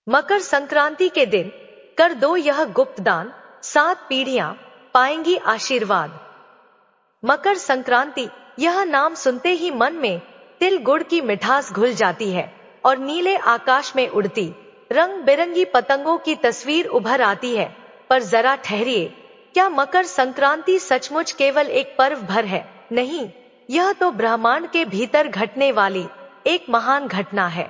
मकर संक्रांति के दिन कर दो यह गुप्त दान, 7 पीढ़ियां पाएंगी आशीर्वाद। मकर संक्रांति, यह नाम सुनते ही मन में तिल गुड़ की मिठास घुल जाती है और नीले आकाश में उड़ती रंग बिरंगी पतंगों की तस्वीर उभर आती है। पर जरा ठहरिए, क्या मकर संक्रांति सचमुच केवल एक पर्व भर है? नहीं, यह तो ब्रह्मांड के भीतर घटने वाली एक महान घटना है।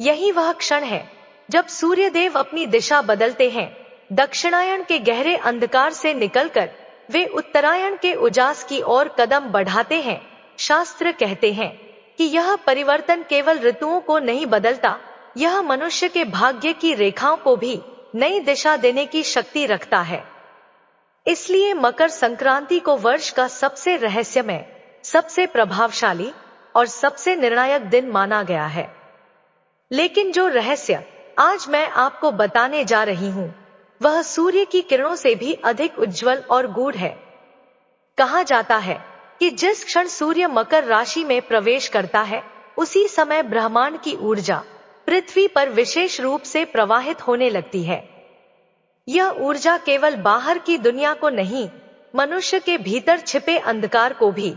यही वह क्षण है जब सूर्यदेव अपनी दिशा बदलते हैं। दक्षिणायन के गहरे अंधकार से निकलकर वे उत्तरायण के उजास की ओर कदम बढ़ाते हैं। शास्त्र कहते हैं कि यह परिवर्तन केवल ऋतुओं को नहीं बदलता, यह मनुष्य के भाग्य की रेखाओं को भी नई दिशा देने की शक्ति रखता है। इसलिए मकर संक्रांति को वर्ष का सबसे रहस्यमय, सबसे प्रभावशाली और सबसे निर्णायक दिन माना गया है। लेकिन जो रहस्य आज मैं आपको बताने जा रही हूं, वह सूर्य की किरणों से भी अधिक उज्जवल और गूढ़ है। कहा जाता है कि जिस क्षण सूर्य मकर राशि में प्रवेश करता है, उसी समय ब्रह्मांड की ऊर्जा पृथ्वी पर विशेष रूप से प्रवाहित होने लगती है। यह ऊर्जा केवल बाहर की दुनिया को नहीं, मनुष्य के भीतर छिपे अंधकार को भी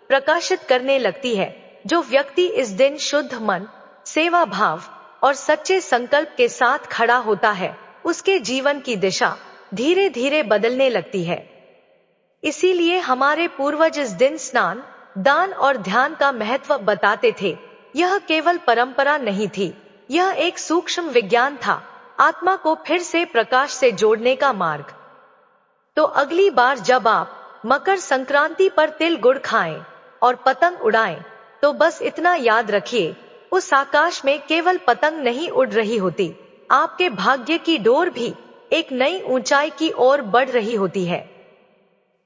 प्रकाशित करने लगती है। जो व्यक्ति इस दिन शुद्ध मन, सेवा भाव और सच्चे संकल्प के साथ खड़ा होता है, उसके जीवन की दिशा धीरे धीरे बदलने लगती है। इसीलिए हमारे पूर्वज इस दिन स्नान, दान और ध्यान का महत्व बताते थे। यह केवल परंपरा नहीं थी, यह एक सूक्ष्म विज्ञान था, आत्मा को फिर से प्रकाश से जोड़ने का मार्ग। तो अगली बार जब आप मकर संक्रांति पर तिल गुड़ खाएं और पतंग उड़ाएं, तो बस इतना याद रखिए, उस आकाश में केवल पतंग नहीं उड़ रही होती, आपके भाग्य की डोर भी एक नई ऊंचाई की ओर बढ़ रही होती है।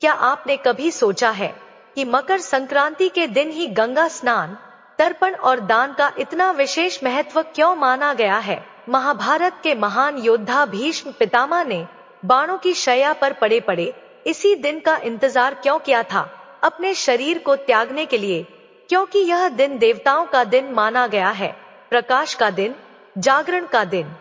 क्या आपने कभी सोचा है कि मकर संक्रांति के दिन ही गंगा स्नान, तर्पण और दान का इतना विशेष महत्व क्यों माना गया है? महाभारत के महान योद्धा भीष्म पितामह ने बाणों की शैया पर पड़े पड़े इसी दिन का इंतजार क्यों किया था, अपने शरीर को त्यागने के लिए? क्योंकि यह दिन देवताओं का दिन माना गया है, प्रकाश का दिन, जागरण का दिन।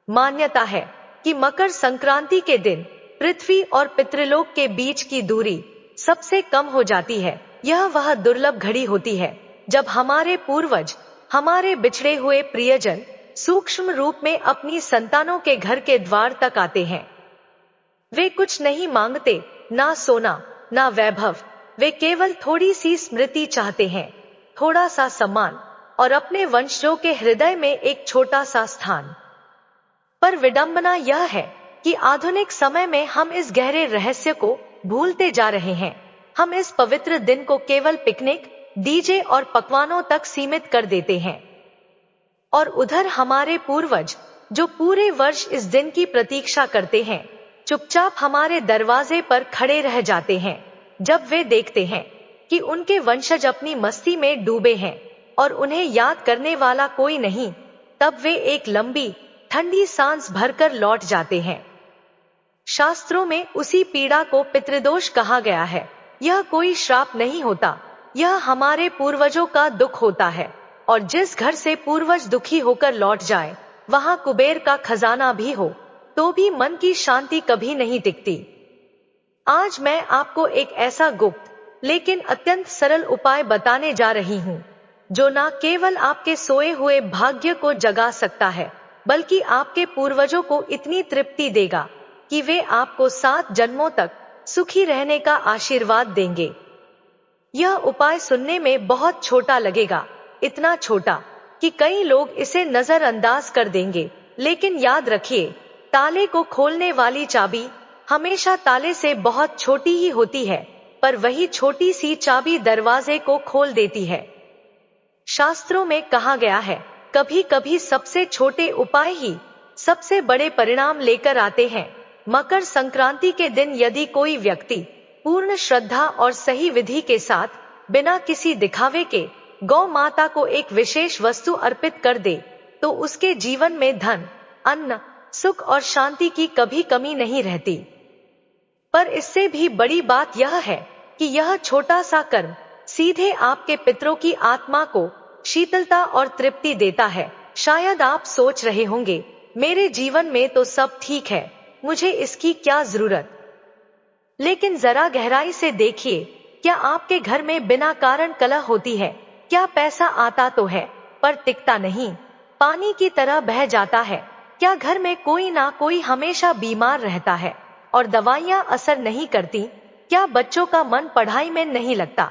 मान्यता है कि मकर संक्रांति के दिन पृथ्वी और पितृलोक के बीच की दूरी सबसे कम हो जाती है। यह वह दुर्लभ घड़ी होती है जब हमारे पूर्वज, हमारे बिछड़े हुए प्रियजन सूक्ष्म रूप में अपनी संतानों के घर के द्वार तक आते हैं। वे कुछ नहीं मांगते, ना सोना, ना वैभव, वे केवल थोड़ी सी स्मृति चाहते हैं, थोड़ा सा सम्मान और अपने वंशजों के हृदय में एक छोटा सा स्थान। पर विडंबना यह है कि आधुनिक समय में हम इस गहरे रहस्य को भूलते जा रहे हैं। हम इस पवित्र दिन को केवल पिकनिक, डीजे और पकवानों तक सीमित कर देते हैं। और उधर हमारे पूर्वज, जो पूरे वर्ष इस दिन की प्रतीक्षा करते हैं, चुपचाप हमारे दरवाजे पर खड़े रह जाते हैं। जब वे देखते हैं कि उनके वंशज अपनी मस्ती में डूबे हैं और उन्हें याद करने वाला कोई नहीं, तब वे एक लंबी ठंडी सांस भरकर लौट जाते हैं। शास्त्रों में उसी पीड़ा को पितृदोष कहा गया है। यह कोई श्राप नहीं होता, यह हमारे पूर्वजों का दुख होता है। और जिस घर से पूर्वज दुखी होकर लौट जाए, वहां कुबेर का खजाना भी हो, तो भी मन की शांति कभी नहीं टिकती। आज मैं आपको एक ऐसा गुप्त लेकिन अत्यंत सरल उपाय बताने जा रही हूं, जो न केवल आपके सोए हुए भाग्य को जगा सकता है, बल्कि आपके पूर्वजों को इतनी तृप्ति देगा कि वे आपको 7 जन्मों तक सुखी रहने का आशीर्वाद देंगे। यह उपाय सुनने में बहुत छोटा लगेगा, इतना छोटा कि कई लोग इसे नजरअंदाज कर देंगे। लेकिन याद रखिए, ताले को खोलने वाली चाबी हमेशा ताले से बहुत छोटी ही होती है, पर वही छोटी सी चाबी दरवाजे को खोल देती है। शास्त्रों में कहा गया है, कभी कभी सबसे छोटे उपाय ही सबसे बड़े परिणाम लेकर आते हैं। मकर संक्रांति के दिन यदि कोई व्यक्ति पूर्ण श्रद्धा और सही विधि के साथ, बिना किसी दिखावे के, गौ माता को एक विशेष वस्तु अर्पित कर दे, तो उसके जीवन में धन, अन्न, सुख और शांति की कभी कमी नहीं रहती। पर इससे भी बड़ी बात यह है कि यह छोटा सा कर्म सीधे आपके पितरों की आत्मा को शीतलता और तृप्ति देता है। शायद आप सोच रहे होंगे, मेरे जीवन में तो सब ठीक है, मुझे इसकी क्या जरूरत। लेकिन जरा गहराई से देखिए, क्या आपके घर में बिना कारण कलह होती है? क्या पैसा आता तो है पर टिकता नहीं, पानी की तरह बह जाता है? क्या घर में कोई ना कोई हमेशा बीमार रहता है और दवाइयां असर नहीं करती? क्या बच्चों का मन पढ़ाई में नहीं लगता?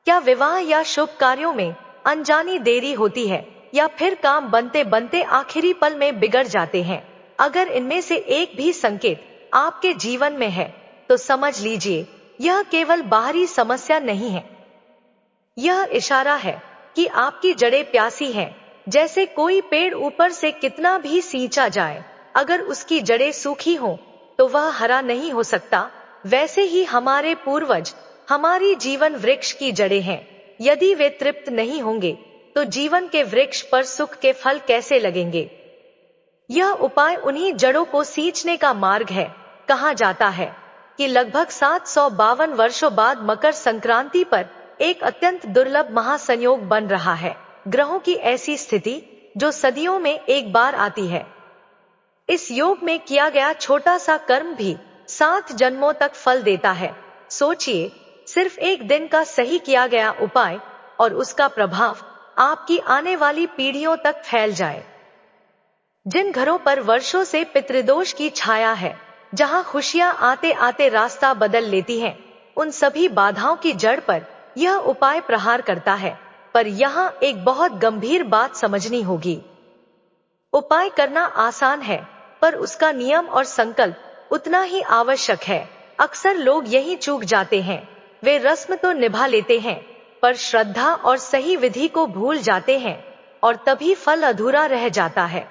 क्या विवाह या शुभ कार्यों में अनजानी देरी होती है, या फिर काम बनते बनते आखिरी पल में बिगड़ जाते हैं? अगर इनमें से एक भी संकेत आपके जीवन में है तो समझ लीजिए, यह केवल बाहरी समस्या नहीं है। यह इशारा है कि आपकी जड़ें प्यासी हैं। जैसे कोई पेड़ ऊपर से कितना भी सींचा जाए, अगर उसकी जड़ें सूखी हों तो वह हरा नहीं हो सकता। वैसे ही हमारे पूर्वज हमारी जीवन वृक्ष की जड़ें हैं। यदि वे तृप्त नहीं होंगे तो जीवन के वृक्ष पर सुख के फल कैसे लगेंगे? यह उपाय उन्हीं जड़ों को सींचने का मार्ग है। कहा जाता है कि लगभग 752 वर्षों बाद मकर संक्रांति पर एक अत्यंत दुर्लभ महासंयोग बन रहा है। ग्रहों की ऐसी स्थिति जो सदियों में एक बार आती है। इस योग में किया गया छोटा सा कर्म भी 7 जन्मों तक फल देता है। सोचिए, सिर्फ एक दिन का सही किया गया उपाय और उसका प्रभाव आपकी आने वाली पीढ़ियों तक फैल जाए। जिन घरों पर वर्षों से पितृदोष की छाया है, जहां खुशियां आते आते रास्ता बदल लेती हैं, उन सभी बाधाओं की जड़ पर यह उपाय प्रहार करता है। पर यहाँ एक बहुत गंभीर बात समझनी होगी। उपाय करना आसान है, पर उसका नियम और संकल्प उतना ही आवश्यक है। अक्सर लोग यही चूक जाते हैं। वे रस्म तो निभा लेते हैं, पर श्रद्धा और सही विधि को भूल जाते हैं और तभी फल अधूरा रह जाता है।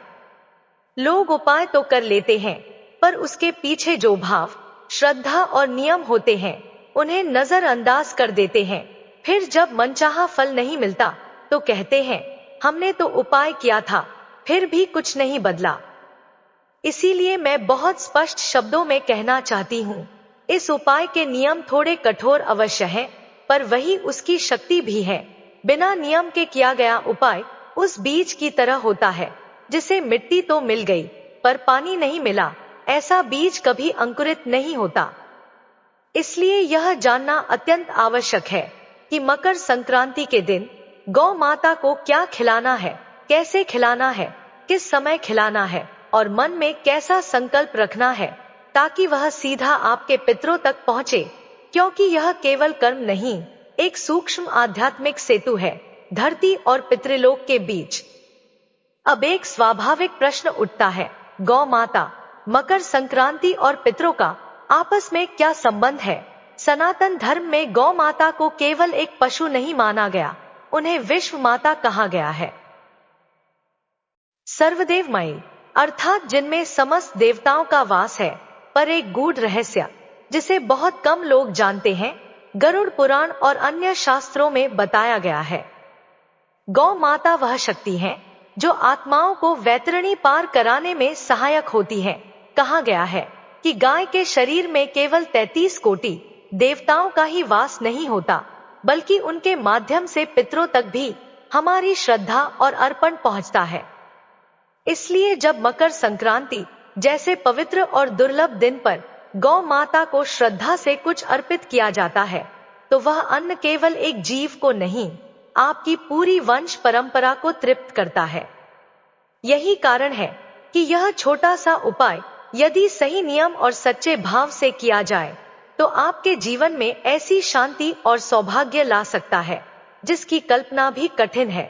लोग उपाय तो कर लेते हैं, पर उसके पीछे जो भाव, श्रद्धा और नियम होते हैं, उन्हें नजरअंदाज कर देते हैं। फिर जब मनचाहा फल नहीं मिलता तो कहते हैं, हमने तो उपाय किया था, फिर भी कुछ नहीं बदला। इसीलिए मैं बहुत स्पष्ट शब्दों में कहना चाहती हूँ, इस उपाय के नियम थोड़े कठोर अवश्य हैं, पर वही उसकी शक्ति भी है। बिना नियम के किया गया उपाय उस बीज की तरह होता है जिसे मिट्टी तो मिल गई पर पानी नहीं मिला। ऐसा बीज कभी अंकुरित नहीं होता। इसलिए यह जानना अत्यंत आवश्यक है कि मकर संक्रांति के दिन गौ माता को क्या खिलाना है, कैसे खिलाना है, किस समय खिलाना है और मन में कैसा संकल्प रखना है, ताकि वह सीधा आपके पितरों तक पहुंचे। क्योंकि यह केवल कर्म नहीं, एक सूक्ष्म आध्यात्मिक सेतु है धरती और पितृलोक के बीच। अब एक स्वाभाविक प्रश्न उठता है, गौ माता, मकर संक्रांति और पितरों का आपस में क्या संबंध है? सनातन धर्म में गौ माता को केवल एक पशु नहीं माना गया, उन्हें विश्व माता कहा गया है। सर्वदेवमयी अर्थात जिनमें समस्त देवताओं का वास है। पर एक गूढ़ रहस्य जिसे बहुत कम लोग जानते हैं, गरुड़ पुराण और अन्य शास्त्रों में बताया गया है। गौ माता वह शक्ति है जो आत्माओं को वैतरणी पार कराने में सहायक होती है। कहा गया है कि गाय के शरीर में केवल 33 कोटि देवताओं का ही वास नहीं होता, बल्कि उनके माध्यम से पितरों तक भी हमारी श्रद्धा और अर्पण पहुंचता है। इसलिए जब मकर संक्रांति जैसे पवित्र और दुर्लभ दिन पर गौ माता को श्रद्धा से कुछ अर्पित किया जाता है, तो वह अन्न केवल एक जीव को नहीं, आपकी पूरी वंश परंपरा को तृप्त करता है। यही कारण है कि यह छोटा सा उपाय यदि सही नियम और सच्चे भाव से किया जाए तो आपके जीवन में ऐसी शांति और सौभाग्य ला सकता है जिसकी कल्पना भी कठिन है।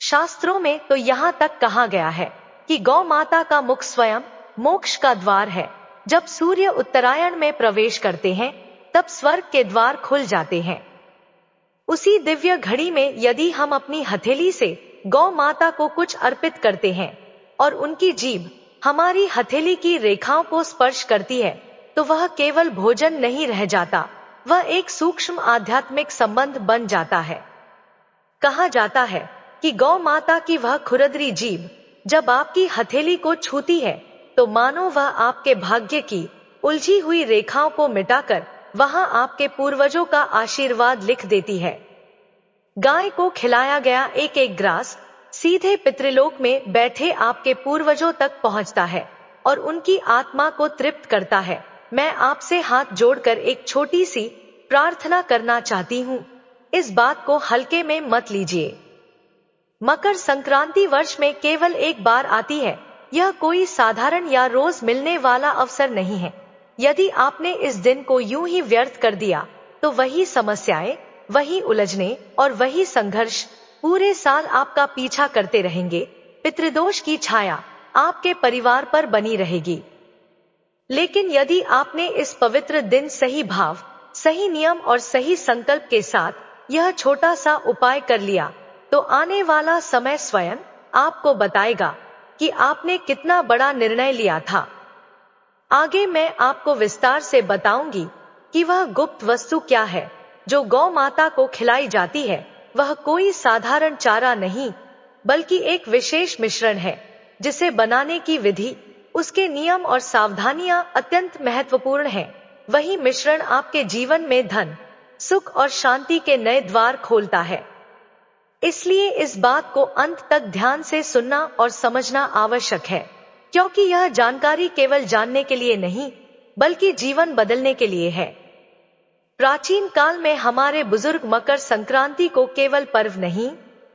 शास्त्रों में तो यहाँ तक कहा गया है कि गौ माता का मुख स्वयं मोक्ष का द्वार है। जब सूर्य उत्तरायण में प्रवेश करते हैं तब स्वर्ग के द्वार खुल जाते हैं। उसी दिव्य घड़ी में यदि हम अपनी हथेली से गौ माता को कुछ अर्पित करते हैं और उनकी जीभ हमारी हथेली की रेखाओं को स्पर्श करती है, तो वह केवल भोजन नहीं रह जाता, वह एक सूक्ष्म आध्यात्मिक संबंध बन जाता है। कहा जाता है कि गौ माता की वह खुरदरी जीभ जब आपकी हथेली को छूती है तो मानो वह आपके भाग्य की उलझी हुई रेखाओं को मिटाकर वहां आपके पूर्वजों का आशीर्वाद लिख देती है। गाय को खिलाया गया एक एक ग्रास सीधे पितृलोक में बैठे आपके पूर्वजों तक पहुंचता है और उनकी आत्मा को तृप्त करता है। मैं आपसे हाथ जोड़कर एक छोटी सी प्रार्थना करना चाहती हूँ। इस बात को हल्के में मत लीजिए। मकर संक्रांति वर्ष में केवल एक बार आती है। यह कोई साधारण या रोज मिलने वाला अवसर नहीं है। यदि आपने इस दिन को यूं ही व्यर्थ कर दिया तो वही समस्याएं, वही उलझने और वही संघर्ष पूरे साल आपका पीछा करते रहेंगे। पितृदोष की छाया आपके परिवार पर बनी रहेगी। लेकिन यदि आपने इस पवित्र दिन सही भाव, सही नियम और सही संकल्प के साथ यह छोटा सा उपाय कर लिया तो आने वाला समय स्वयं आपको बताएगा कि आपने कितना बड़ा निर्णय लिया था। आगे मैं आपको विस्तार से बताऊंगी कि वह गुप्त वस्तु क्या है जो गौ माता को खिलाई जाती है। वह कोई साधारण चारा नहीं, बल्कि एक विशेष मिश्रण है जिसे बनाने की विधि, उसके नियम और सावधानियां अत्यंत महत्वपूर्ण हैं। वही मिश्रण आपके जीवन में धन, सुख और शांति के नए द्वार खोलता है। इसलिए इस बात को अंत तक ध्यान से सुनना और समझना आवश्यक है, क्योंकि यह जानकारी केवल जानने के लिए नहीं, बल्कि जीवन बदलने के लिए है। प्राचीन काल में हमारे बुजुर्ग मकर संक्रांति को केवल पर्व नहीं,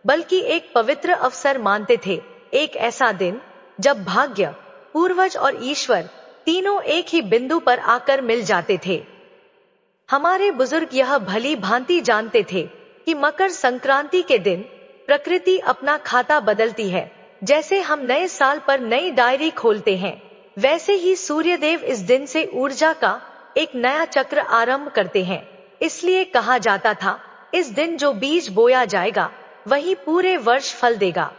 बल्कि एक पवित्र अवसर मानते थे। एक ऐसा दिन जब भाग्य, पूर्वज और ईश्वर तीनों एक ही बिंदु पर आकर मिल जाते थे। हमारे बुजुर्ग यह भली भांति जानते थे कि मकर संक्रांति के दिन प्रकृति अपना खाता बदलती है। जैसे हम नए साल पर नई डायरी खोलते हैं, वैसे ही सूर्यदेव इस दिन से ऊर्जा का एक नया चक्र आरंभ करते हैं। इसलिए कहा जाता था, इस दिन जो बीज बोया जाएगा वही पूरे वर्ष फल देगा।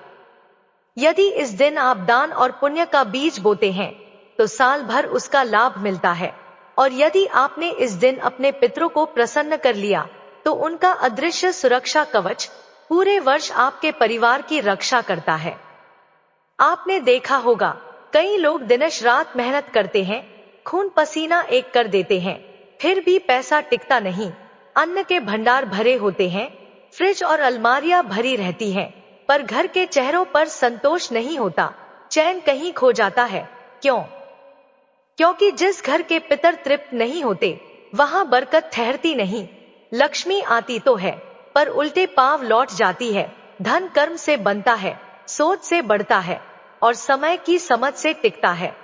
यदि इस दिन आप दान और पुण्य का बीज बोते हैं तो साल भर उसका लाभ मिलता है। और यदि आपने इस दिन अपने पितरों को प्रसन्न कर लिया तो उनका अदृश्य सुरक्षा कवच पूरे वर्ष आपके परिवार की रक्षा करता है। आपने देखा होगा, कई लोग दिनश रात मेहनत करते हैं, खून पसीना एक कर देते हैं, फिर भी पैसा टिकता नहीं। अन्न के भंडार भरे होते हैं, फ्रिज और अलमारियां भरी रहती हैं, पर घर के चेहरों पर संतोष नहीं होता, चैन कहीं खो जाता है। क्यों? क्योंकि जिस घर के पितर तृप्त नहीं होते वहां बरकत ठहरती नहीं। लक्ष्मी आती तो है, पर उल्टे पांव लौट जाती है। धन कर्म से बनता है, सोच से बढ़ता है और समय की समझ से टिकता है।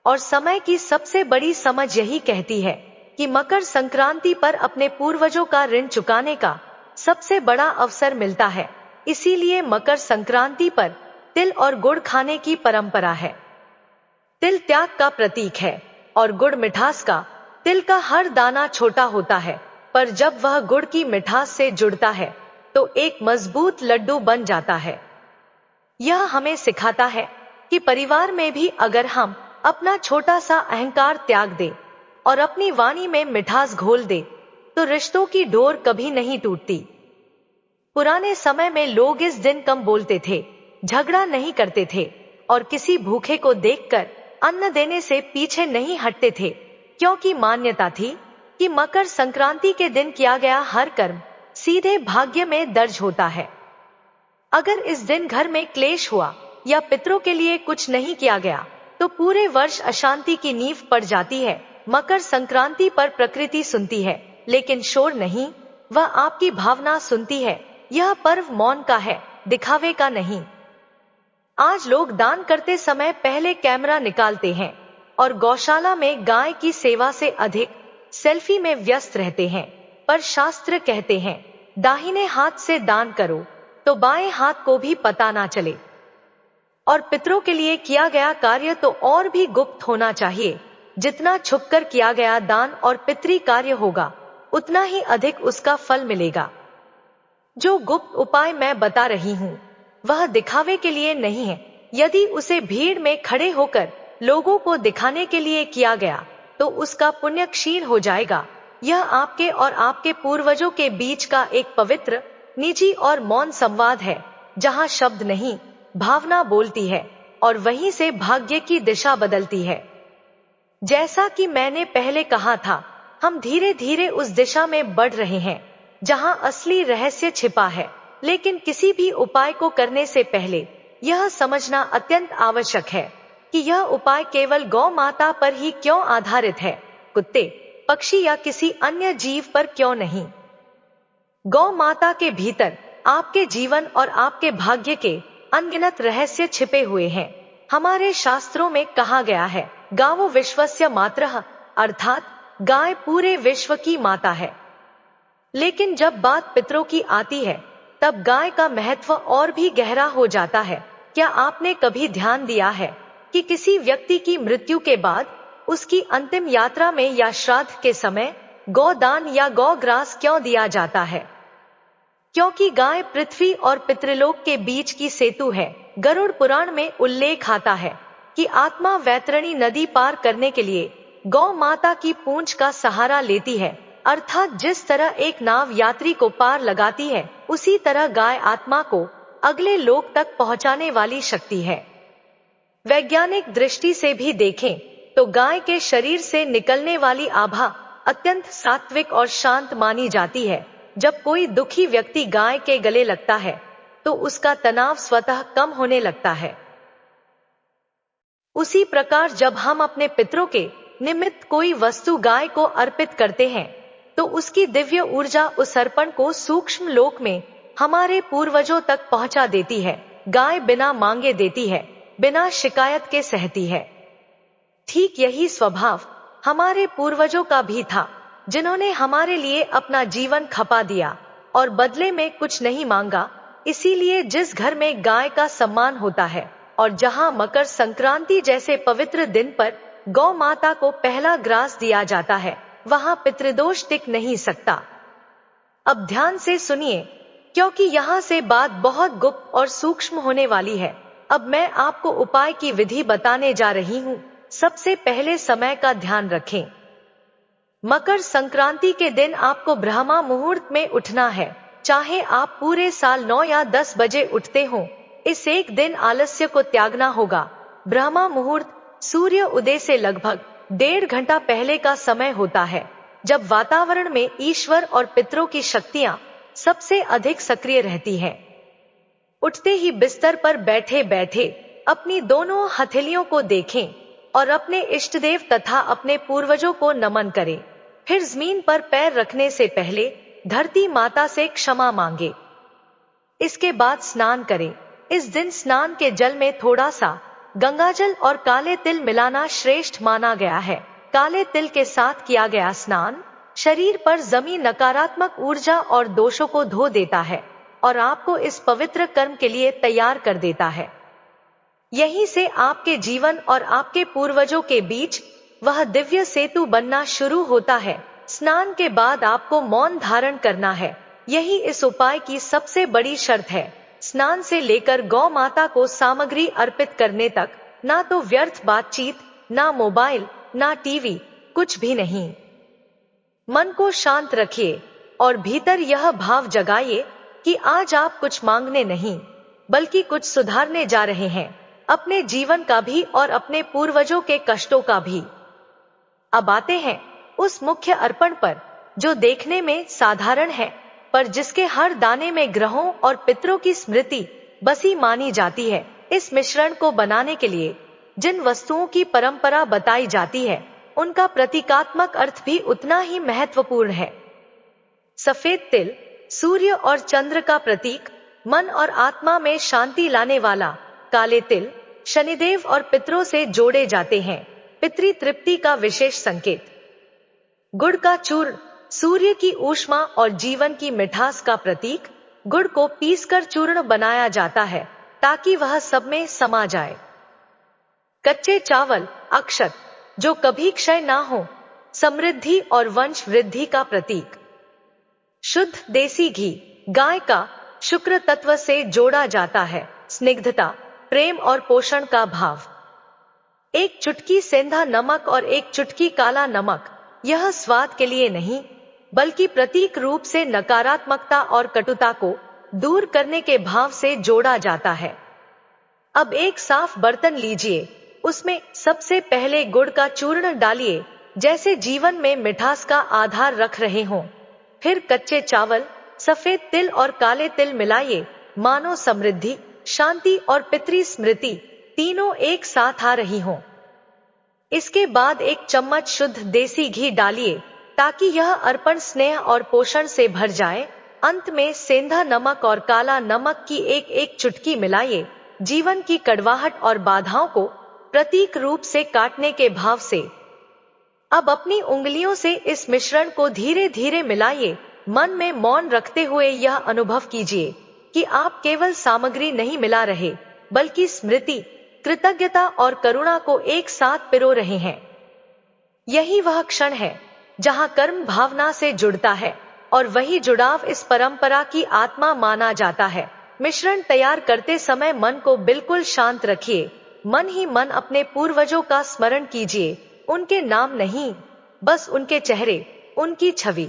और समय की सबसे बड़ी समझ यही कहती है कि मकर संक्रांति पर अपने पूर्वजों का ऋण चुकाने का सबसे बड़ा अवसर मिलता है। इसीलिए मकर संक्रांति पर तिल और गुड़ खाने की परंपरा है। तिल त्याग का प्रतीक है और गुड़ मिठास का। तिल का हर दाना छोटा होता है, पर जब वह गुड़ की मिठास से जुड़ता है तो एक मजबूत लड्डू बन जाता है। यह हमें सिखाता है कि परिवार में भी अगर हम अपना छोटा सा अहंकार त्याग दे और अपनी वाणी में मिठास घोल दे तो रिश्तों की डोर कभी नहीं टूटती। पुराने समय में लोग इस दिन कम बोलते थे, झगड़ा नहीं करते थे और किसी भूखे को देखकर अन्न देने से पीछे नहीं हटते थे, क्योंकि मान्यता थी कि मकर संक्रांति के दिन किया गया हर कर्म सीधे भाग्य में दर्ज होता है। अगर इस दिन घर में क्लेश हुआ या पितरों के लिए कुछ नहीं किया गया तो पूरे वर्ष अशांति की नींव पड़ जाती है। मकर संक्रांति पर प्रकृति सुनती है, लेकिन शोर नहीं, वह आपकी भावना सुनती है। यह पर्व मौन का है, दिखावे का नहीं। आज लोग दान करते समय पहले कैमरा निकालते हैं और गौशाला में गाय की सेवा से अधिक सेल्फी में व्यस्त रहते हैं। पर शास्त्र कहते हैं, दाहिने हाथ से दान करो तो बाएं हाथ को भी पता ना चले। और पितरों के लिए किया गया कार्य तो और भी गुप्त होना चाहिए। जितना छुपकर किया गया दान और पितरी कार्य होगा, उतना ही अधिक उसका फल मिलेगा। जो गुप्त उपाय मैं बता रही हूँ वह दिखावे के लिए नहीं है। यदि उसे भीड़ में खड़े होकर लोगों को दिखाने के लिए किया गया तो उसका पुण्य क्षीण हो जाएगा। यह आपके और आपके पूर्वजों के बीच का एक पवित्र, निजी और मौन संवाद है, जहां शब्द नहीं, भावना बोलती है और वहीं से भाग्य की दिशा बदलती है। जैसा कि मैंने पहले कहा था, हम धीरे धीरे उस दिशा में बढ़ रहे हैं जहां असली रहस्य छिपा है। लेकिन किसी भी उपाय को करने से पहले यह समझना अत्यंत आवश्यक है कि यह उपाय केवल गौ माता पर ही क्यों आधारित है, कुत्ते, पक्षी या किसी अन्य जीव पर क्यों नहीं। गौ माता के भीतर आपके जीवन और आपके भाग्य के अनगिनत रहस्य छिपे हुए हैं। हमारे शास्त्रों में कहा गया है, गावो विश्वस्य मातरः, अर्थात गाय पूरे विश्व की माता है। लेकिन जब बात पितरों की आती है, तब गाय का महत्व और भी गहरा हो जाता है। क्या आपने कभी ध्यान दिया है कि किसी व्यक्ति की मृत्यु के बाद उसकी अंतिम यात्रा में या श्राद्ध के समय गौदान या गौग्रास क्यों दिया जाता है? क्योंकि गाय पृथ्वी और पितृलोक के बीच की सेतु है। गरुड़ पुराण में उल्लेख आता है कि आत्मा वैतरणी नदी पार करने के लिए गौ माता की पूंछ का सहारा लेती है, अर्थात जिस तरह एक नाव यात्री को पार लगाती है, उसी तरह गाय आत्मा को अगले लोक तक पहुंचाने वाली शक्ति है। वैज्ञानिक दृष्टि से भी देखें तो गाय के शरीर से निकलने वाली आभा अत्यंत सात्विक और शांत मानी जाती है। जब कोई दुखी व्यक्ति गाय के गले लगता है तो उसका तनाव स्वतः कम होने लगता है। उसी प्रकार जब हम अपने पितरों के निमित्त कोई वस्तु गाय को अर्पित करते हैं तो उसकी दिव्य ऊर्जा उस अर्पण को सूक्ष्म लोक में हमारे पूर्वजों तक पहुंचा देती है। गाय बिना मांगे देती है, बिना शिकायत के सहती है। ठीक यही स्वभाव हमारे पूर्वजों का भी था, जिन्होंने हमारे लिए अपना जीवन खपा दिया और बदले में कुछ नहीं मांगा। इसीलिए जिस घर में गाय का सम्मान होता है और जहां मकर संक्रांति जैसे पवित्र दिन पर गौ माता को पहला ग्रास दिया जाता है, वहां पितृदोष टिक नहीं सकता। अब ध्यान से सुनिए, क्योंकि यहाँ से बात बहुत गुप्त और सूक्ष्म होने वाली है। अब मैं आपको उपाय की विधि बताने जा रही हूँ। सबसे पहले समय का ध्यान रखें। मकर संक्रांति के दिन आपको ब्रह्मा मुहूर्त में उठना है। चाहे आप पूरे साल 9 या 10 बजे उठते हो, इस एक दिन आलस्य को त्यागना होगा। ब्रह्मा मुहूर्त सूर्य उदय से लगभग 1.5 घंटा पहले का समय होता है, जब वातावरण में ईश्वर और पितरों की शक्तियां सबसे अधिक सक्रिय रहती हैं। उठते ही बिस्तर पर बैठे बैठे अपनी दोनों हथेलियों को देखें और अपने इष्टदेव तथा अपने पूर्वजों को नमन करें। फिर जमीन पर पैर रखने से पहले धरती माता से क्षमा मांगे। इसके बाद स्नान करें। इस दिन स्नान के जल में थोड़ा सा गंगाजल और काले तिल मिलाना श्रेष्ठ माना गया है। काले तिल के साथ किया गया स्नान शरीर पर जमी नकारात्मक ऊर्जा और दोषों को धो देता है और आपको इस पवित्र कर्म के लिए तैयार कर देता है। यहीं से आपके जीवन और आपके पूर्वजों के बीच वह दिव्य सेतु बनना शुरू होता है। स्नान के बाद आपको मौन धारण करना है। यही इस उपाय की सबसे बड़ी शर्त है। स्नान से लेकर गौ माता को सामग्री अर्पित करने तक ना तो व्यर्थ बातचीत, ना मोबाइल, ना टीवी, कुछ भी नहीं। मन को शांत रखिए और भीतर यह भाव जगाइए कि आज आप कुछ मांगने नहीं, बल्कि कुछ सुधारने जा रहे हैं, अपने जीवन का भी और अपने पूर्वजों के कष्टों का भी। अब आते हैं उस मुख्य अर्पण पर, जो देखने में साधारण है, पर जिसके हर दाने में ग्रहों और पितरों की स्मृति बसी मानी जाती है। इस मिश्रण को बनाने के लिए जिन वस्तुओं की परंपरा बताई जाती है, उनका प्रतीकात्मक अर्थ भी उतना ही महत्वपूर्ण है। सफेद तिल सूर्य और चंद्र का प्रतीक, मन और आत्मा में शांति लाने वाला। काले तिल शनिदेव और पितरों से जोड़े जाते हैं, पितृ तृप्ति का विशेष संकेत। गुड़ का चूर्ण सूर्य की ऊष्मा और जीवन की मिठास का प्रतीक। गुड़ को पीसकर चूर्ण बनाया जाता है ताकि वह सब में समा जाए। कच्चे चावल अक्षत, जो कभी क्षय ना हो, समृद्धि और वंश वृद्धि का प्रतीक। शुद्ध देसी घी गाय का शुक्र तत्व से जोड़ा जाता है, स्निग्धता, प्रेम और पोषण का भाव। एक चुटकी सेंधा नमक और एक चुटकी काला नमक, यह स्वाद के लिए नहीं, बल्कि प्रतीक रूप से नकारात्मकता और कटुता को दूर करने के भाव से जोड़ा जाता है। अब एक साफ बर्तन लीजिए, उसमें सबसे पहले गुड़ का चूर्ण डालिए, जैसे जीवन में मिठास का आधार रख रहे हों। फिर कच्चे चावल, सफेद तिल और काले तिल मिलाइए, मानो समृद्धि, शांति और पितृ स्मृति तीनों एक साथ आ रही हों। इसके बाद 1 चम्मच शुद्ध देसी घी डालिए ताकि यह अर्पण स्नेह और पोषण से भर जाए। अंत में सेंधा नमक और काला नमक की एक चुटकी मिलाइए, जीवन की कड़वाहट और बाधाओं को प्रतीक रूप से काटने के भाव से। अब अपनी उंगलियों से इस मिश्रण को धीरे धीरे मिलाइए, मन में मौन रखते हुए यह अनुभव कीजिए कि आप केवल सामग्री नहीं मिला रहे, बल्कि स्मृति, कृतज्ञता और करुणा को एक साथ पिरो रहे हैं। यही वह क्षण है जहां कर्म भावना से जुड़ता है और वही जुड़ाव इस परंपरा की आत्मा माना जाता है। मिश्रण तैयार करते समय मन को बिल्कुल शांत रखिए। मन ही मन अपने पूर्वजों का स्मरण कीजिए, उनके नाम नहीं, बस उनके चेहरे, उनकी छवि।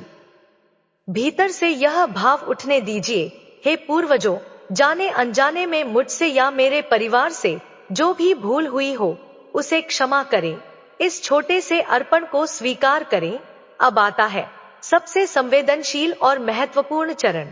भीतर से यह भाव उठने दीजिए, हे पूर्वजों, जाने अनजाने में मुझसे या मेरे परिवार से जो भी भूल हुई हो उसे क्षमा करें। इस छोटे से अर्पण को स्वीकार करें। अब आता है सबसे संवेदनशील और महत्वपूर्ण चरण।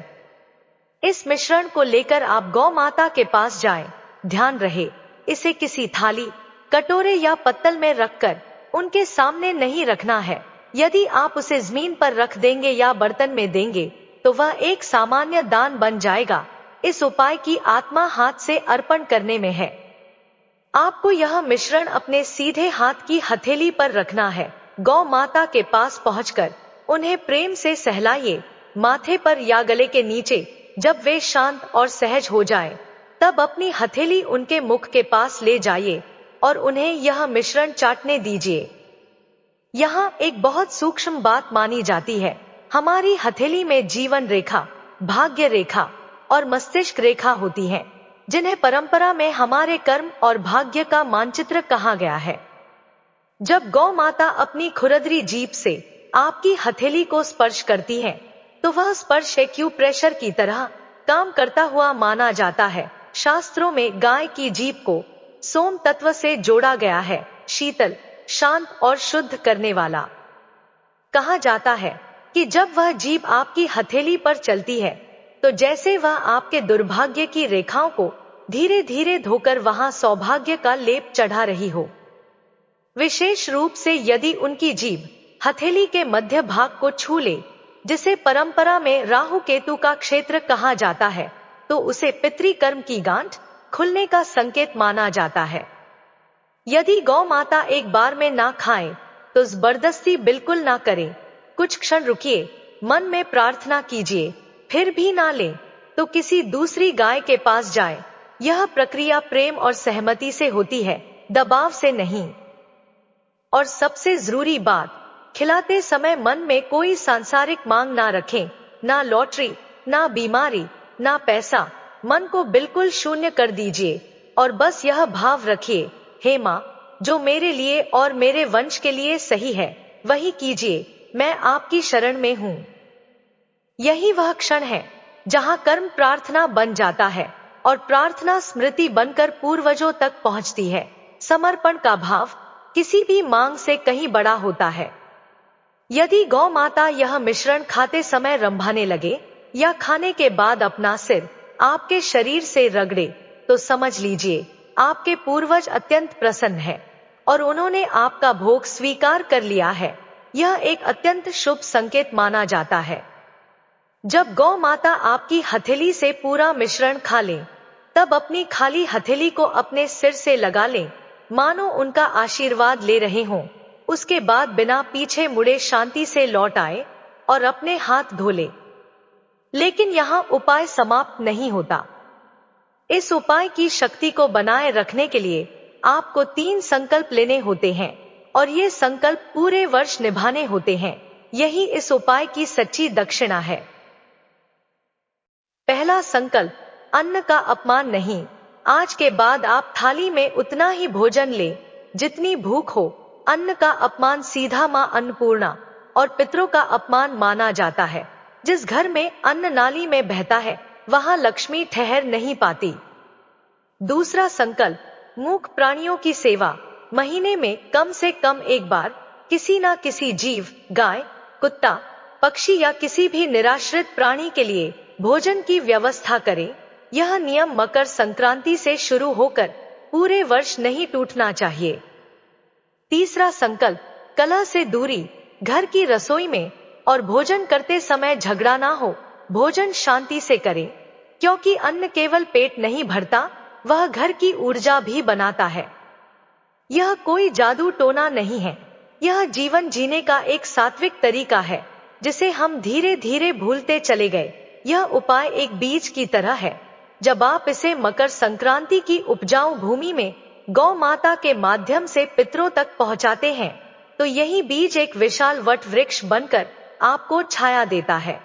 इस मिश्रण को लेकर आप गौ माता के पास जाएं। ध्यान रहे, इसे किसी थाली, कटोरे या पत्तल में रखकर उनके सामने नहीं रखना है। यदि आप उसे जमीन पर रख देंगे या बर्तन में देंगे तो वह एक सामान्य दान बन जाएगा। इस उपाय की आत्मा हाथ से अर्पण करने में है। आपको यह मिश्रण अपने सीधे हाथ की हथेली पर रखना है। गौ माता के पास पहुंचकर उन्हें प्रेम से सहलाइए, माथे पर या गले के नीचे। जब वे शांत और सहज हो जाएं, तब अपनी हथेली उनके मुख के पास ले जाइए और उन्हें यह मिश्रण चाटने दीजिए। यहाँ एक बहुत सूक्ष्म बात मानी जाती है। हमारी हथेली में जीवन रेखा, भाग्य रेखा और मस्तिष्क रेखा होती हैं, जिन्हें परंपरा में हमारे कर्म और भाग्य का मानचित्र कहा गया है। जब गौ माता अपनी खुरदरी जीभ से आपकी हथेली को स्पर्श करती है, तो वह स्पर्श एक्यूप्रेशर की तरह काम करता हुआ माना जाता है। शास्त्रों में गाय की जीभ को सोम तत्व से जोड़ा गया है, शीतल, शांत और शुद्ध करने वाला। कहा जाता है कि जब वह जीभ आपकी हथेली पर चलती है, तो जैसे वह आपके दुर्भाग्य की रेखाओं को धीरे धीरे धोकर वहां सौभाग्य का लेप चढ़ा रही हो। विशेष रूप से यदि उनकी जीभ हथेली के मध्य भाग को छू ले, जिसे परंपरा में राहु केतु का क्षेत्र कहा जाता है, तो उसे पितृकर्म की गांठ खुलने का संकेत माना जाता है। यदि गौ माता एक बार में ना खाएं, तो जबरदस्ती बिल्कुल ना करें। कुछ क्षण रुकिए, मन में प्रार्थना कीजिए, फिर भी ना लें तो किसी दूसरी गाय के पास जाएं। यह प्रक्रिया प्रेम और सहमति से होती है, दबाव से नहीं। और सबसे जरूरी बात, खिलाते समय मन में कोई सांसारिक मांग ना रखें, ना लॉटरी, ना बीमारी, ना पैसा। मन को बिल्कुल शून्य कर दीजिए और बस यह भाव रखिए, हे मां, जो मेरे लिए और मेरे वंश के लिए सही है वही कीजिए, मैं आपकी शरण में हूं। यही वह क्षण है जहां कर्म प्रार्थना बन जाता है और प्रार्थना स्मृति बनकर पूर्वजों तक पहुंचती है। समर्पण का भाव किसी भी मांग से कहीं बड़ा होता है। यदि गौ माता यह मिश्रण खाते समय रंभाने लगे या खाने के बाद अपना सिर आपके शरीर से रगड़े, तो समझ लीजिए आपके पूर्वज अत्यंत प्रसन्न हैं और उन्होंने आपका भोग स्वीकार कर लिया है। यह एक अत्यंत शुभ संकेत माना जाता है। जब गौ माता आपकी हथेली से पूरा मिश्रण खा लें, तब अपनी खाली हथेली को अपने सिर से लगा लें, मानो उनका आशीर्वाद ले रहे हों। उसके बाद बिना पीछे मुड़े शांति से लौट आए और अपने हाथ धो ले। लेकिन यहाँ उपाय समाप्त नहीं होता। इस उपाय की शक्ति को बनाए रखने के लिए आपको 3 संकल्प लेने होते हैं और ये संकल्प पूरे वर्ष निभाने होते हैं। यही इस उपाय की सच्ची दक्षिणा है। पहला संकल्प, अन्न का अपमान नहीं। आज के बाद आप थाली में उतना ही भोजन लें जितनी भूख हो। अन्न का अपमान सीधा मां अन्नपूर्णा और पितरों का अपमान माना जाता है। जिस घर में अन्न नाली में बहता है, वहां लक्ष्मी ठहर नहीं पाती। दूसरा संकल्प, मूक प्राणियों की सेवा। महीने में कम से कम एक बार किसी ना किसी जीव, गाय, कुत्ता, पक्षी या किसी भी निराश्रित प्राणी के लिए भोजन की व्यवस्था करें। यह नियम मकर संक्रांति से शुरू होकर पूरे वर्ष नहीं टूटना चाहिए। तीसरा संकल्प, कलह से दूरी। घर की रसोई में और भोजन करते समय झगड़ा ना हो। भोजन शांति से करें, क्योंकि अन्न केवल पेट नहीं भरता, वह घर की ऊर्जा भी बनाता है। यह कोई जादू टोना नहीं है, यह जीवन जीने का एक सात्विक तरीका है जिसे हम धीरे धीरे भूलते चले गए। यह उपाय एक बीज की तरह है। जब आप इसे मकर संक्रांति की उपजाऊ भूमि में गौ माता के माध्यम से पितरों तक पहुंचाते हैं, तो यही बीज एक विशाल वट वृक्ष बनकर आपको छाया देता है।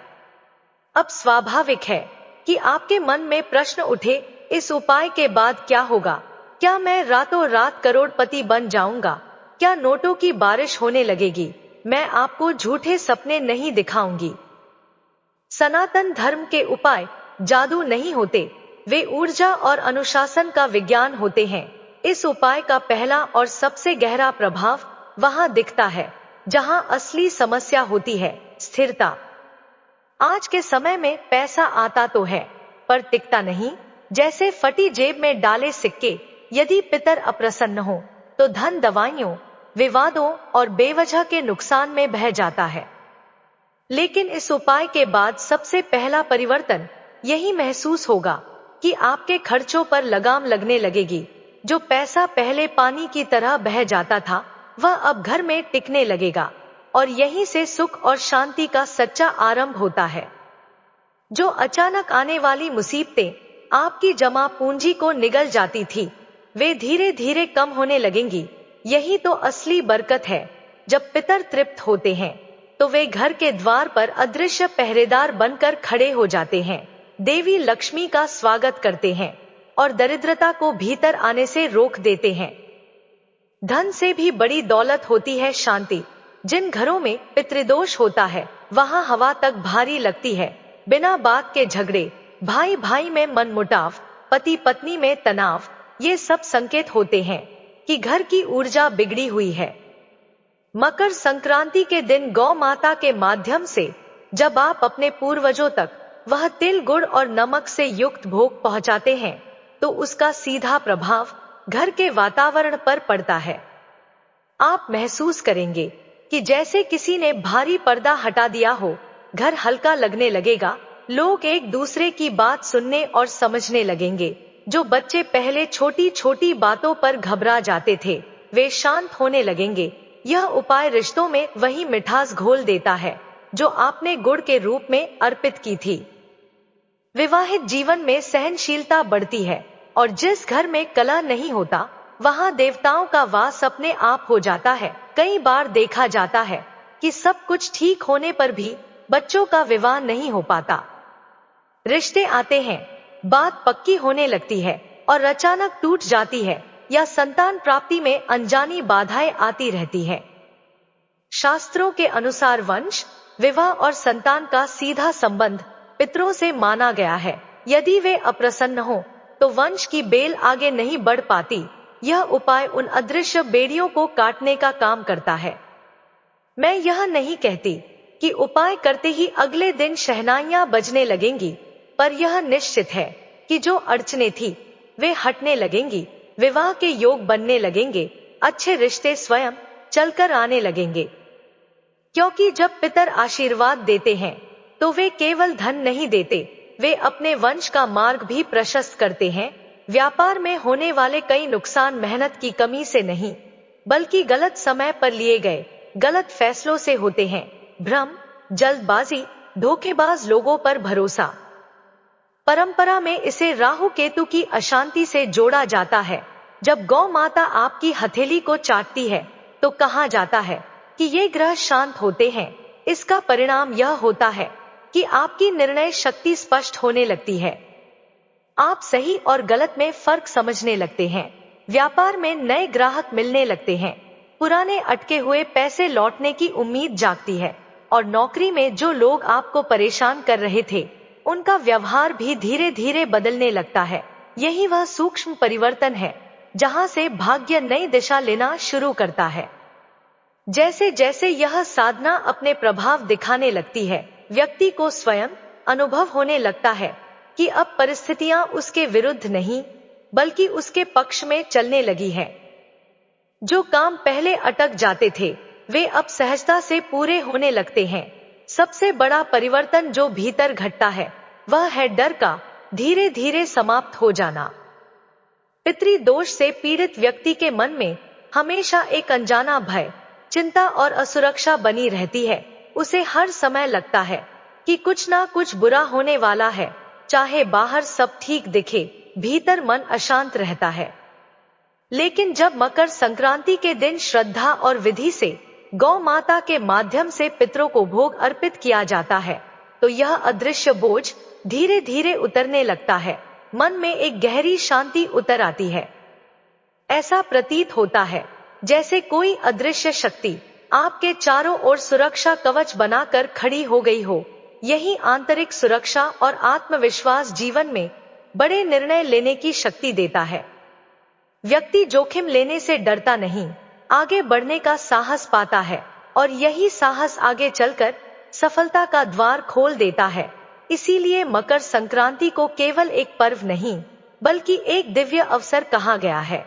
अब स्वाभाविक है कि आपके मन में प्रश्न उठे, इस उपाय के बाद क्या होगा? क्या मैं रातों रात करोड़पति बन जाऊंगा? क्या नोटों की बारिश होने लगेगी? मैं आपको झूठे सपने नहीं दिखाऊंगी। सनातन धर्म के उपाय जादू नहीं होते, वे ऊर्जा और अनुशासन का विज्ञान होते हैं। इस उपाय का पहला और सबसे गहरा प्रभाव वहां दिखता है जहां असली समस्या होती है, स्थिरता। आज के समय में पैसा आता तो है, पर टिकता नहीं। जैसे फटी जेब में डाले सिक्के। यदि पितर अप्रसन्न हो तो धन दवाइयों, विवादों और बेवजह के नुकसान में बह जाता है। लेकिन इस उपाय के बाद सबसे पहला परिवर्तन यही महसूस होगा कि आपके खर्चों पर लगाम लगने लगेगी। जो पैसा पहले पानी की तरह बह जाता था, वह अब घर में टिकने लगेगा, और यहीं से सुख और शांति का सच्चा आरंभ होता है। जो अचानक आने वाली मुसीबतें आपकी जमा पूंजी को निगल जाती थी, वे धीरे धीरे कम होने लगेंगी। यही तो असली बरकत है। जब पितर तृप्त होते हैं तो वे घर के द्वार पर अदृश्य पहरेदार बनकर खड़े हो जाते हैं। देवी लक्ष्मी का स्वागत करते हैं और दरिद्रता को भीतर आने से रोक देते हैं। धन से भी बड़ी दौलत होती है शांति। जिन घरों में पितृदोष होता है, वहां हवा तक भारी लगती है। बिना बात के झगड़े, भाई भाई में मनमुटाव, पति पत्नी में तनाव, ये सब संकेत होते हैं कि घर की ऊर्जा बिगड़ी हुई है। मकर संक्रांति के दिन गौ माता के माध्यम से जब आप अपने पूर्वजों तक वह तिल, गुड़ और नमक से युक्त भोग पहुंचाते हैं, तो उसका सीधा प्रभाव घर के वातावरण पर पड़ता है। आप महसूस करेंगे कि जैसे किसी ने भारी पर्दा हटा दिया हो। घर हल्का लगने लगेगा। लोग एक दूसरे की बात सुनने और समझने लगेंगे। जो बच्चे पहले छोटी छोटी बातों पर घबरा जाते थे, वे शांत होने लगेंगे। यह उपाय रिश्तों में वही मिठास घोल देता है जो आपने गुड़ के रूप में अर्पित की थी। विवाहित जीवन में सहनशीलता बढ़ती है, और जिस घर में कलह नहीं होता, वहां देवताओं का वास अपने आप हो जाता है। कई बार देखा जाता है कि सब कुछ ठीक होने पर भी बच्चों का विवाह नहीं हो पाता। रिश्ते आते हैं, बात पक्की होने लगती है और अचानक टूट जाती है, या संतान प्राप्ति में अनजानी बाधाएं आती रहती है। शास्त्रों के अनुसार वंश, विवाह और संतान का सीधा संबंध पितरों से माना गया है। यदि वे अप्रसन्न हो तो वंश की बेल आगे नहीं बढ़ पाती। यह उपाय उन अदृश्य बेड़ियों को काटने का काम करता है। मैं यह नहीं कहती कि उपाय करते ही अगले दिन शहनाइयां बजने लगेंगी, पर यह निश्चित है कि जो अड़चने थी वे हटने लगेंगी। विवाह के योग बनने लगेंगे। अच्छे रिश्ते स्वयं चलकर आने लगेंगे। क्योंकि जब पितर आशीर्वाद देते हैं तो वे केवल धन नहीं देते, वे अपने वंश का मार्ग भी प्रशस्त करते हैं। व्यापार में होने वाले कई नुकसान मेहनत की कमी से नहीं, बल्कि गलत समय पर लिए गए गलत फैसलों से होते हैं। भ्रम, जल्दबाजी, धोखेबाज लोगों पर भरोसा। परंपरा में इसे राहु केतु की अशांति से जोड़ा जाता है। जब गौ माता आपकी हथेली को चाटती है तो कहा जाता है कि ये ग्रह शांत होते हैं। इसका परिणाम यह होता है कि आपकी निर्णय शक्ति स्पष्ट होने लगती है। आप सही और गलत में फर्क समझने लगते हैं। व्यापार में नए ग्राहक मिलने लगते हैं। पुराने अटके हुए पैसे लौटने की उम्मीद जागती है, और नौकरी में जो लोग आपको परेशान कर रहे थे, उनका व्यवहार भी धीरे धीरे बदलने लगता है। यही वह सूक्ष्म परिवर्तन है जहां से भाग्य नई दिशा लेना शुरू करता है। जैसे जैसे यह साधना अपने प्रभाव दिखाने लगती है, व्यक्ति को स्वयं अनुभव होने लगता है कि अब परिस्थितियां उसके विरुद्ध नहीं बल्कि उसके पक्ष में चलने लगी है। जो काम पहले अटक जाते थे वे अब सहजता से पूरे होने लगते हैं। सबसे बड़ा परिवर्तन जो भीतर घटता है वह है डर का धीरे धीरे समाप्त हो जाना। पितृदोष से पीड़ित व्यक्ति के मन में हमेशा एक अनजाना भय, चिंता और असुरक्षा बनी रहती है। उसे हर समय लगता है कि कुछ ना कुछ बुरा होने वाला है, चाहे बाहर सब ठीक दिखे, भीतर मन अशांत रहता है। लेकिन जब मकर संक्रांति के दिन श्रद्धा और विधि से गौ माता के माध्यम से पितरों को भोग अर्पित किया जाता है तो यह अदृश्य बोझ धीरे धीरे उतरने लगता है। मन में एक गहरी शांति उतर आती है। ऐसा प्रतीत होता है जैसे कोई अदृश्य शक्ति आपके चारों ओर सुरक्षा कवच बनाकर खड़ी हो गई हो। यही आंतरिक सुरक्षा और आत्मविश्वास जीवन में बड़े निर्णय लेने की शक्ति देता है। व्यक्ति जोखिम लेने से डरता नहीं, आगे बढ़ने का साहस पाता है और यही साहस आगे चलकर सफलता का द्वार खोल देता है। इसीलिए मकर संक्रांति को केवल एक पर्व नहीं बल्कि एक दिव्य अवसर कहा गया है।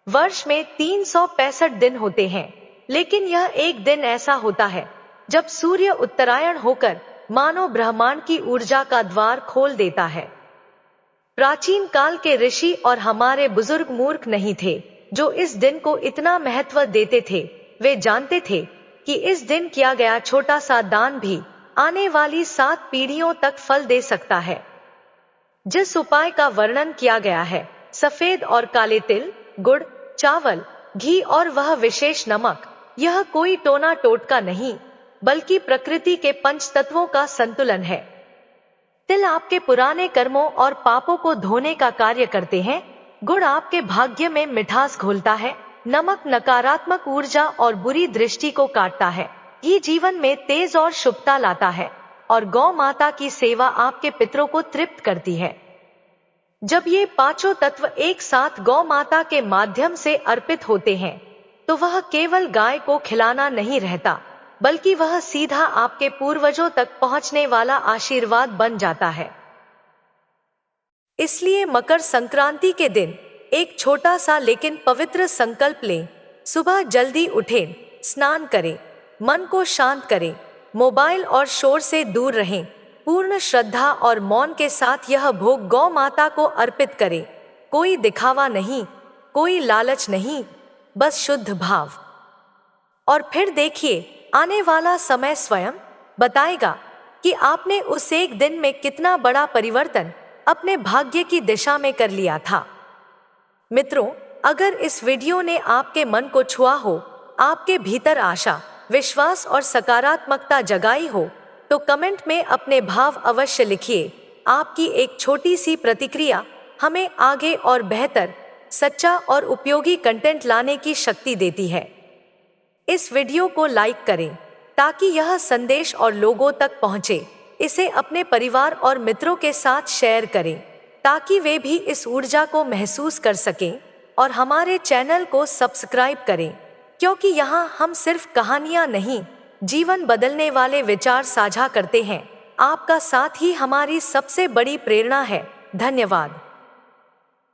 वर्ष में 365 दिन होते हैं, लेकिन यह एक दिन ऐसा होता है जब सूर्य उत्तरायण होकर मानव ब्रह्मांड की ऊर्जा का द्वार खोल देता है। प्राचीन काल के ऋषि और हमारे बुजुर्ग मूर्ख नहीं थे जो इस दिन को इतना महत्व देते थे। वे जानते थे कि इस दिन किया गया छोटा सा दान भी आने वाली 7 पीढ़ियों तक फल दे सकता है। जिस उपाय का वर्णन किया गया है, सफेद और काले तिल, गुड़, चावल, घी और वह विशेष नमक, यह कोई टोना टोटका नहीं बल्कि प्रकृति के पंच तत्वों का संतुलन है। तिल आपके पुराने कर्मों और पापों को धोने का कार्य करते हैं, गुड़ आपके भाग्य में मिठास घोलता है, नमक नकारात्मक ऊर्जा और बुरी दृष्टि को काटता है, घी जीवन में तेज और शुभता लाता है और गौ माता की सेवा आपके पितरों को तृप्त करती है। जब ये पांचों तत्व एक साथ गौ माता के माध्यम से अर्पित होते हैं तो वह केवल गाय को खिलाना नहीं रहता बल्कि वह सीधा आपके पूर्वजों तक पहुंचने वाला आशीर्वाद बन जाता है। इसलिए मकर संक्रांति के दिन एक छोटा सा लेकिन पवित्र संकल्प लें। सुबह जल्दी उठें, स्नान करें, मन को शांत करें, मोबाइल और शोर से दूर रहें, पूर्ण श्रद्धा और मौन के साथ यह भोग गौ माता को अर्पित करें। कोई दिखावा नहीं, कोई लालच नहीं, बस शुद्ध भाव। और फिर देखिए, आने वाला समय स्वयं बताएगा कि आपने उस एक दिन में कितना बड़ा परिवर्तन अपने भाग्य की दिशा में कर लिया था। मित्रों, अगर इस वीडियो ने आपके मन को छुआ हो, आपके भीतर आशा, विश्वास और सकारात्मकता जगाई हो तो कमेंट में अपने भाव अवश्य लिखिए। आपकी एक छोटी सी प्रतिक्रिया हमें आगे और बेहतर, सच्चा और उपयोगी कंटेंट लाने की शक्ति देती है। इस वीडियो को लाइक करें ताकि यह संदेश और लोगों तक पहुंचे। इसे अपने परिवार और मित्रों के साथ शेयर करें ताकि वे भी इस ऊर्जा को महसूस कर सकें और हमारे चैनल को सब्सक्राइब करें, क्योंकि यहाँ हम सिर्फ कहानियाँ नहीं, जीवन बदलने वाले विचार साझा करते हैं। आपका साथ ही हमारी सबसे बड़ी प्रेरणा है। धन्यवाद।